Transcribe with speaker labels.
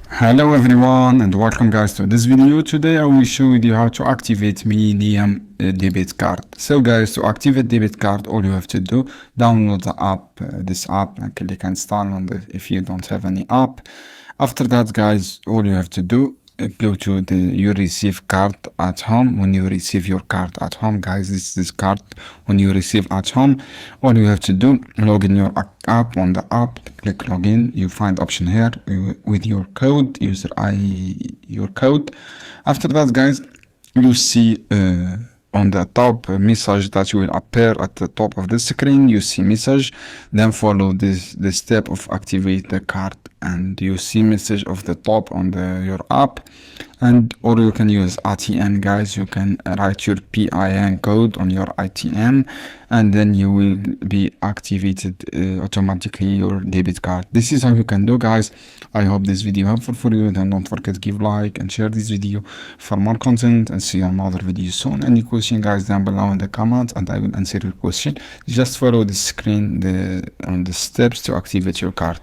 Speaker 1: Hello everyone and welcome guys to this video. Today I will show you how to activate Millenium debit card. So guys, to activate debit card, all you have to do, download the app, this app, and click install on it if you don't have any app. After that guys, all you have to do, go to the you receive card at home. When you receive your card at home, guys, this card when you receive at home, all you have to do, log in your app. On the app, click login. You find option here with your code, your code. After that guys, you see on the top a message that will appear at the top of the screen. You see message, then follow the step of activate the card, and you see message of the top on your app. And or you can use ATM guys. You can write your PIN code on your ATM, and then you will be activated automatically your debit card. This is how you can do guys. I hope this video helpful for you. Then don't forget to give like and share this video for more content, and see you on another video soon. Any question guys down below in the comments and I will answer your question. Just follow the screen on the steps to activate your card.